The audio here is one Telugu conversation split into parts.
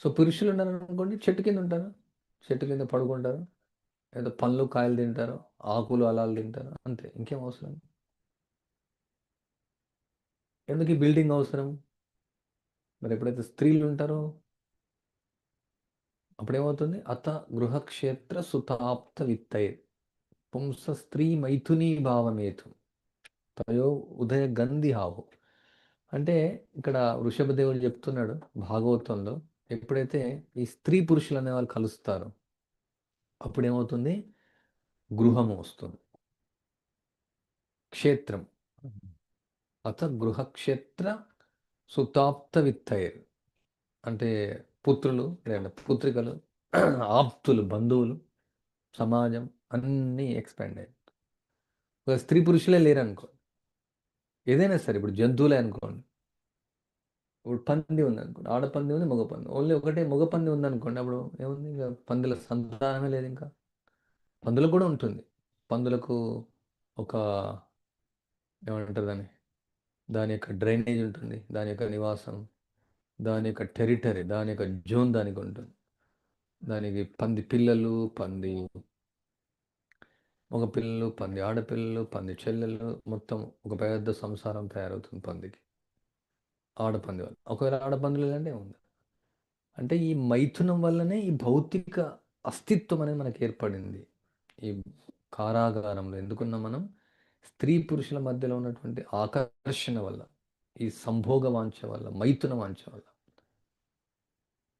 సో పురుషులు ఉన్నారనుకోండి చెట్టు కింద ఉంటారు, చెట్టు కింద పడుకుంటారు, ఏదో పండ్లు కాయలు తింటారు, ఆకులు అలాలు తింటారు, అంతే. ఇంకేం అవసరం? ఎందుకు ఈ బిల్డింగ్ అవసరం? మరి ఎప్పుడైతే స్త్రీలు ఉంటారో అప్పుడేమవుతుంది? అత గృహక్షేత్ర సుతాప్త విత్తై పుంస స్త్రీ మైథునీ భావమేతు తయో ఉదయ గంధి హావు. అంటే ఇక్కడ వృషభదేవుడు చెప్తున్నాడు భాగవతంలో, ఎప్పుడైతే ఈ స్త్రీ పురుషులు అనే వాళ్ళు కలుస్తారో అప్పుడేమవుతుంది? గృహము వస్తుంది, క్షేత్రం. అత గృహక్షేత్ర సుతాప్త విత్తయర్ అంటే పుత్రులు లేదంటే పుత్రికలు, ఆప్తులు, బంధువులు, సమాజం అన్నీ ఎక్స్పాండ్ అయ్యాయి. ఒక స్త్రీ పురుషులే లేరనుకో, ఏదైనా సరే, ఇప్పుడు జంతువులే అనుకోండి, ఇప్పుడు పంది ఉంది అనుకోండి, ఆడ పంది ఉంది, మగ పంది, ఓన్లీ ఒకటే మగ పంది ఉంది అనుకోండి, అప్పుడు ఏముంది? ఇంకా పందుల సంతానమే లేదు. ఇంకా పందులకు కూడా ఉంటుంది. పందులకు ఒక ఏమంటారు దాన్ని, దాని యొక్క డ్రైనేజ్ ఉంటుంది, దాని యొక్క నివాసం, దాని యొక్క టెరిటరీ, దాని యొక్క జోన్ దానికి ఉంటుంది. దానికి పంది పిల్లలు, పంది మగ పిల్లలు, పంది ఆడపిల్లలు, పంది చెల్లెళ్ళు, మొత్తం ఒక పెద్ద సంసారం తయారవుతుంది పందికి, ఆడపంది వల్ల. ఒకవేళ ఆడపందులు అంటే ఉంది. అంటే ఈ మైథునం వల్లనే ఈ భౌతిక అస్తిత్వం అనేది మనకి ఏర్పడింది. ఈ కారాగారంలో ఎందుకున్నాం మనం? స్త్రీ పురుషుల మధ్యలో ఉన్నటువంటి ఆకర్షణ వల్ల, ఈ సంభోగ వాంఛ వల్ల, మైథున వాంఛ వల్ల.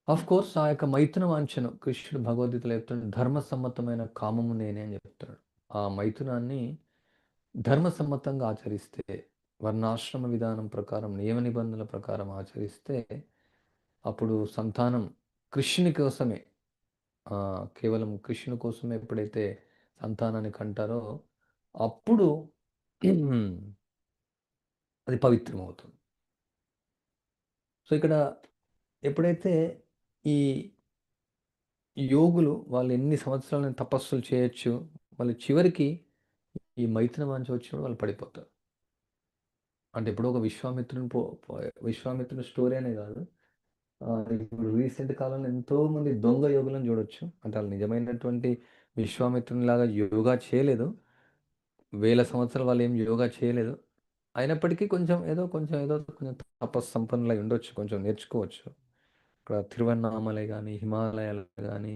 ఆఫ్ కోర్స్ ఆ యొక్క మైథున వాంఛను కృష్ణుడు భగవద్గీతలో చెప్తున్నాడు, ధర్మసమ్మతమైన కామము నేనే అని చెప్తున్నాడు. ఆ మైథునాన్ని ధర్మసమ్మతంగా ఆచరిస్తే, వర్ణాశ్రమ విధానం ప్రకారం, నియమ నిబంధనల ప్రకారం ఆచరిస్తే అప్పుడు సంతానం కృష్ణుని కోసమే, కేవలం కృష్ణుని కోసమే ఎప్పుడైతే సంతానాన్ని కంటారో అప్పుడు అది పవిత్రమవుతుంది. సో ఇక్కడ ఎప్పుడైతే ఈ యోగులు వాళ్ళు ఎన్ని సంవత్సరాలను తపస్సులు చేయొచ్చు, వాళ్ళు చివరికి ఈ మైథున వాంఛ వచ్చినప్పుడు వాళ్ళు పడిపోతారు. అంటే ఇప్పుడు ఒక విశ్వామిత్రుని విశ్వామిత్రుని స్టోరీ అనే కాదు, ఇప్పుడు రీసెంట్ కాలంలో ఎంతో మంది దొంగ యోగులను చూడొచ్చు. అంటే వాళ్ళు నిజమైనటువంటి విశ్వామిత్రుని లాగా యోగా చేయలేదు, వేల సంవత్సరాలు వాళ్ళు ఏం యోగా చేయలేదు, అయినప్పటికీ కొంచెం ఏదో తపస్సంపన్నులై ఉండొచ్చు, కొంచెం నేర్చుకోవచ్చు. ఇక్కడ తిరువన్నామలై కానీ, హిమాలయాలు కానీ,